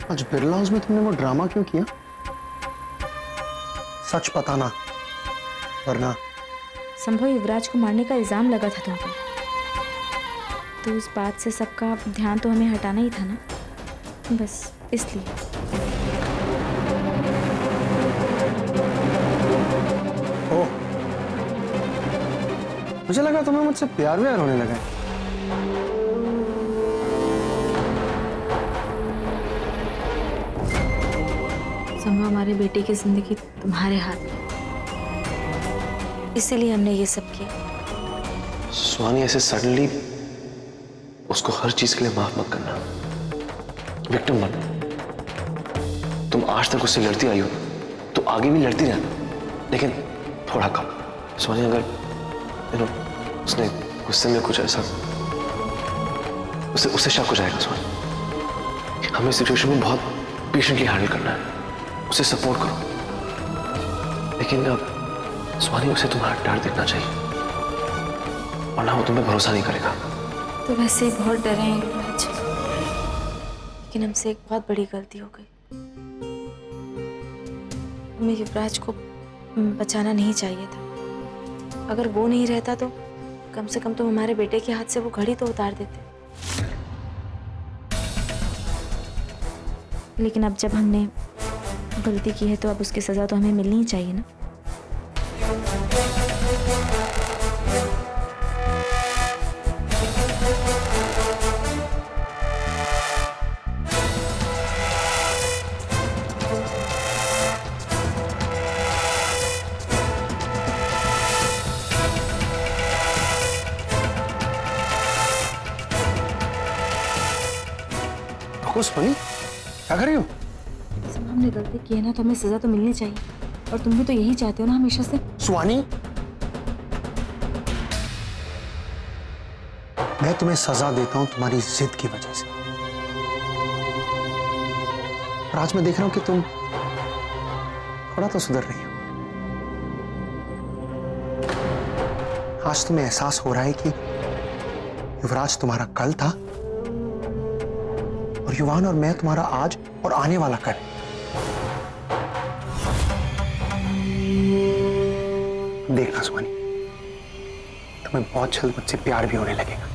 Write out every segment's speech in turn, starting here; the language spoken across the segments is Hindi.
आज बिरला हाउस में तुमने वो ड्रामा क्यों किया? सच बताना, वरना। संभव युवराज को मारने का इल्जाम लगा था तुम पर, तो उस बात से सबका ध्यान तो हमें हटाना ही था ना, बस इसलिए। ओह, मुझे लगा तुम्हें मुझसे प्यार व्यार होने लगा है। संभव हमारे बेटे की जिंदगी तुम्हारे हाथ में, इसीलिए हमने ये सब किया। सुहानी, ऐसे सडनली उसको हर चीज के लिए माफ मत करना। विक्टिम बन। तुम आज तक उससे लड़ती आई हो तो आगे भी लड़ती रहना, लेकिन थोड़ा कम। सुहानी, अगर उसने गुस्से में कुछ ऐसा, उससे शक हो जाएगा। सुहानी, हमें सिचुएशन को बहुत पेशेंटली हैंडल करना है, उसे सपोर्ट करो। लेकिन अब सुहानी, उसे तुम्हारा डर दिखना चाहिए, वरना वो तुम्हें भरोसा नहीं करेगा। तो वैसे ही बहुत डरे हैं युवराज, लेकिन हमसे एक बहुत बड़ी गलती हो गई। हमें युवराज को बचाना नहीं चाहिए था। अगर वो नहीं रहता तो कम से कम तुम हमारे बेटे के हाथ से वो घड़ी तो उतार देते। लेकिन अब जब हमने गलती की है तो अब उसकी सजा तो हमें मिलनी ही चाहिए ना। सुहानी, क्या कर रही हो? हमने गलती की है ना, तो हमें सजा तो मिलनी चाहिए, और तुम भी तो यही चाहते हो ना हमेशा से। सुहानी, मैं तुम्हें सजा देता हूं तुम्हारी जिद की वजह से, और आज मैं देख रहा हूं कि तुम थोड़ा तो सुधर रही हो। आज तुम्हें एहसास हो रहा है कि युवराज तुम्हारा कल था और युवान और मैं तुम्हारा आज और आने वाला कल। देखना सुहानी, तुम्हें बहुत जल्द मुझसे प्यार भी होने लगेगा,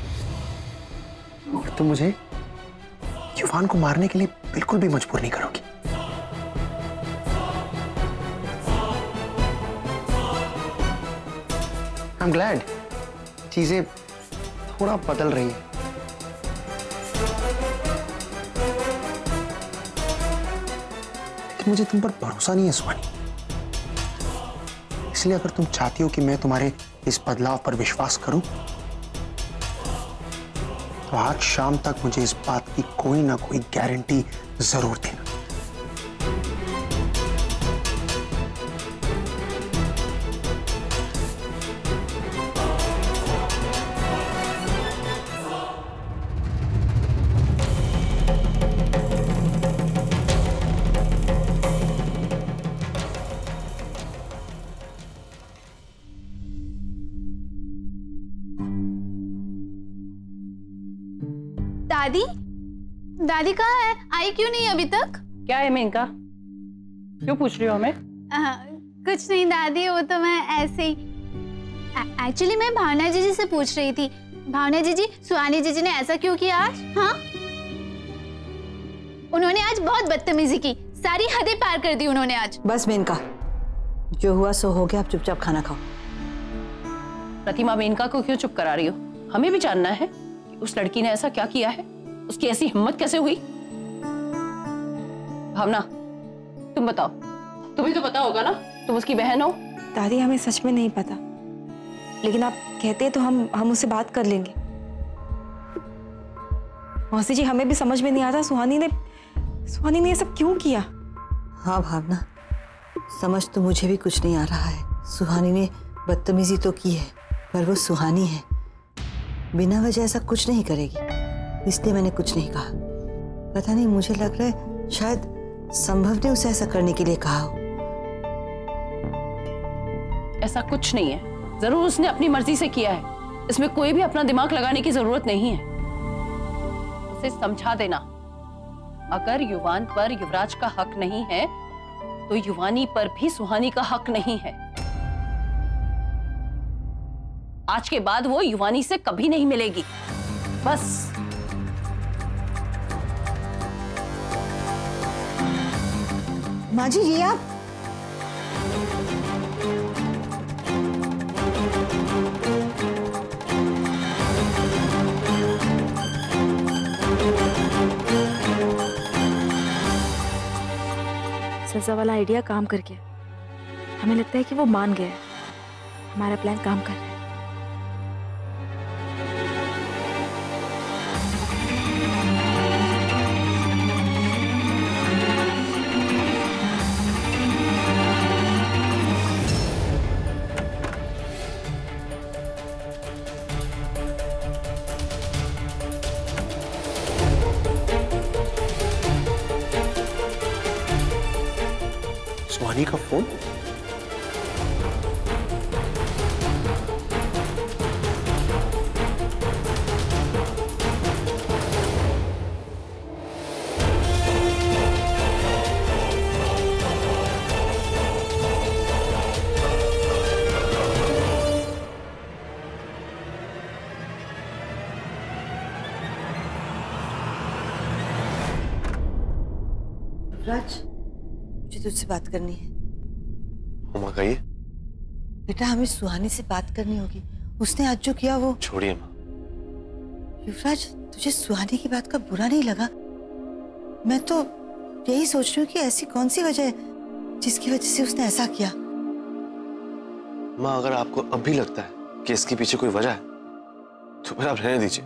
और तुम मुझे युवान को मारने के लिए बिल्कुल भी मजबूर नहीं करोगी। आई एम ग्लैड चीजें थोड़ा बदल रही है। मुझे तुम पर भरोसा नहीं है सुहानी, इसलिए अगर तुम चाहती हो कि मैं तुम्हारे इस बदलाव पर विश्वास करूं, तो आज शाम तक मुझे इस बात की कोई ना कोई गारंटी जरूर देना। दादी, दादी कहाँ है? आई क्यों नहीं अभी तक? क्या है मेनका, क्यों पूछ रही हो हमें? कुछ नहीं दादी, वो तो मैं ऐसे ही। एक्चुअली मैं भावना जीजी से पूछ रही थी। भावना जीजी, सुहानी जीजी ने ऐसा क्यों किया आज? हाँ, उन्होंने आज बहुत बदतमीजी की, सारी हदें पार कर दी उन्होंने आज। बस मेनका, जो हुआ सो हो गया, अब चुपचाप खाना खाओ। प्रतिमा, मेनका को क्यों चुप करा रही हो? हमें भी जानना है कि उस लड़की ने ऐसा क्या किया है, उसकी ऐसी हिम्मत कैसे हुई? भावना, तुम बताओ, तुम्हें तो पता होगा ना, तुम उसकी बहन हो। दादी, हमें सच में नहीं पता, लेकिन आप कहते हैं तो हम उससे बात कर लेंगे। मौसी जी, हमें भी समझ में नहीं आता सुहानी ने ये सब क्यों किया। हाँ भावना, समझ तो मुझे भी कुछ नहीं आ रहा है। सुहानी ने बदतमीजी तो की है, पर वो सुहानी है, बिना वजह ऐसा कुछ नहीं करेगी, इसलिए मैंने कुछ नहीं कहा। पता नहीं, मुझे लग रहा है शायद संभव ने उसे ऐसा करने के लिए कहा हो। ऐसा कुछ नहीं है, जरूर उसने अपनी मर्जी से किया है, इसमें कोई भी अपना दिमाग लगाने की जरूरत नहीं है। उसे समझा देना, अगर युवान पर युवराज का हक नहीं है तो युवानी पर भी सुहानी का हक नहीं है। आज के बाद वो युवानी से कभी नहीं मिलेगी, बस। माँ जी, ये आप? सजा वाला आइडिया काम कर गया। हमें लगता है कि वो मान गया है, हमारा प्लान काम कर रहा है। सुहानी का फोन? युवराज, मुझे तुझसे बात करनी है। माँ कहिए। बेटा, हमें सुहानी से बात करनी होगी। उसने आज जो किया वो। छोड़िए माँ। युवराज, तुझे सुहानी की बात का बुरा नहीं लगा? मैं तो यही सोच रही हूँ कि ऐसी कौन सी वजह है जिसकी वजह से उसने ऐसा किया। माँ, अगर आपको अब भी लगता है कि इसके पीछे कोई वजह है तो फिर आप रहने दीजिए।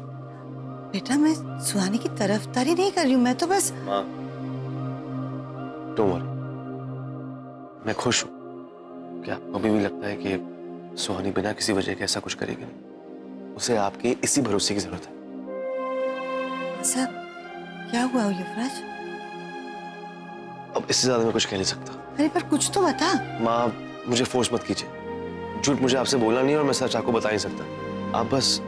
बेटा, मैं सुहानी की तरफदारी नहीं कर रही हूँ, मैं तो बस। माँ, डोंट वरी, मैं खुश हूँ कि आपको अभी भी लगता है कि सुहानी बिना किसी वजह के ऐसा कुछ करेगी नहीं। उसे आपके इसी भरोसे की जरूरत है। ऐसा क्या हुआ युवराज? अब इससे ज्यादा मैं कुछ कह नहीं सकता। अरे पर कुछ तो बता। माँ, मुझे फोर्स मत कीजिए। झूठ मुझे आपसे बोलना नहीं और मैं सच आपको बता नहीं सकता। आप बस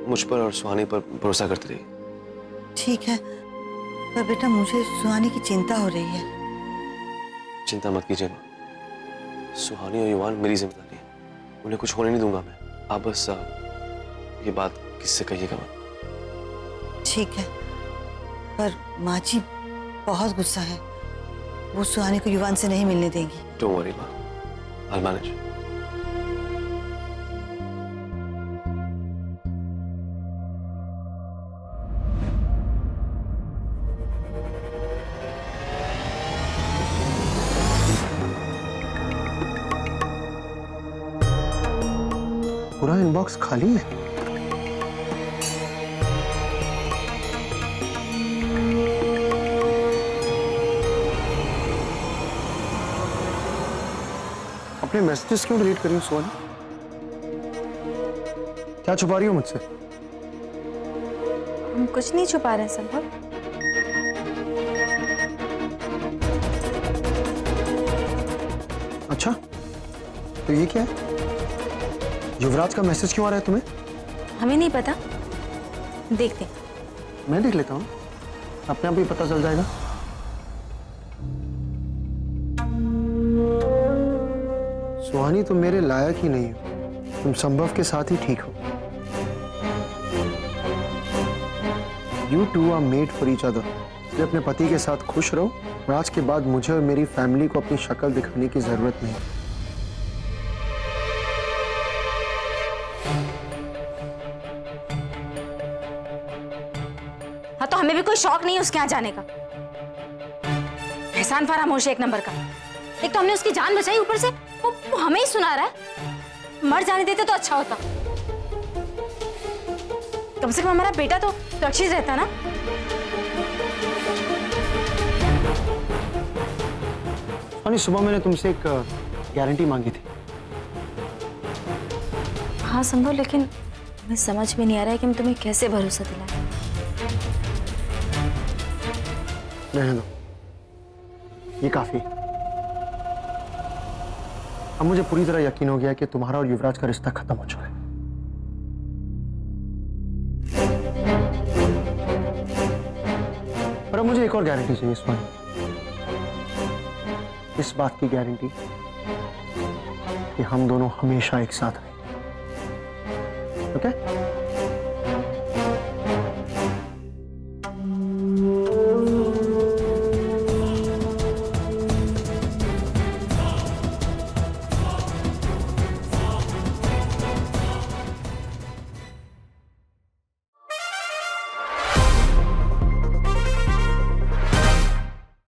मुझ पर और सुहानी पर भरोसा करते रहिए। ठीक है, पर बेटा मुझे सुहानी की चिंता हो रही है। चिंता मत कीजिए माँ, सुहानी और युवान मेरी जिम्मेदारी है, उन्हें कुछ होने नहीं दूंगा मैं। आप बस ये बात किससे कहिएगा मत। ठीक है, पर माँ जी बहुत गुस्सा है, वो सुहानी को युवान से नहीं मिलने देंगी। डोंट वरी माँ, I'll manage। पूरा इनबॉक्स खाली है। अपने मैसेजेस क्यों डिलीट कर रही हो सुहानी? क्या छुपा रही हो मुझसे? हम कुछ नहीं छुपा रहे हैं संभव। अच्छा, तो ये क्या है? युवराज का मैसेज क्यों आ रहा है तुम्हें? हमें नहीं पता, देखते। मैं देख लेता हूँ, अपने आप ही पता चल जाएगा। सुहानी, तुम मेरे लायक ही नहीं हो, तुम संभव के साथ ही ठीक हो। You two are made for each other। इसलिए अपने पति के साथ खुश रहो और आज के बाद मुझे और मेरी फैमिली को अपनी शक्ल दिखाने की जरूरत नहीं। हाँ, तो हमें भी कोई शौक नहीं है उसके यहाँ जाने का। एहसान फरामोश है एक नंबर का। एक तो हमने उसकी जान बचाई, ऊपर से वो हमें ही सुना रहा है। मर जाने देते तो अच्छा होता, कम से कम हमारा बेटा तो सुरक्षित रहता ना। सुहानी, सुबह मैंने तुमसे एक गारंटी मांगी थी। हाँ संभव, लेकिन हमें समझ में नहीं आ रहा है कि हम तुम्हें कैसे भरोसा दिलाएं। रहने दो, ये काफी। अब मुझे पूरी तरह यकीन हो गया कि तुम्हारा और युवराज का रिश्ता खत्म हो चुका है। और अब मुझे एक और गारंटी चाहिए सुहानी, इस बात की गारंटी कि हम दोनों हमेशा एक साथ रहें। ओके?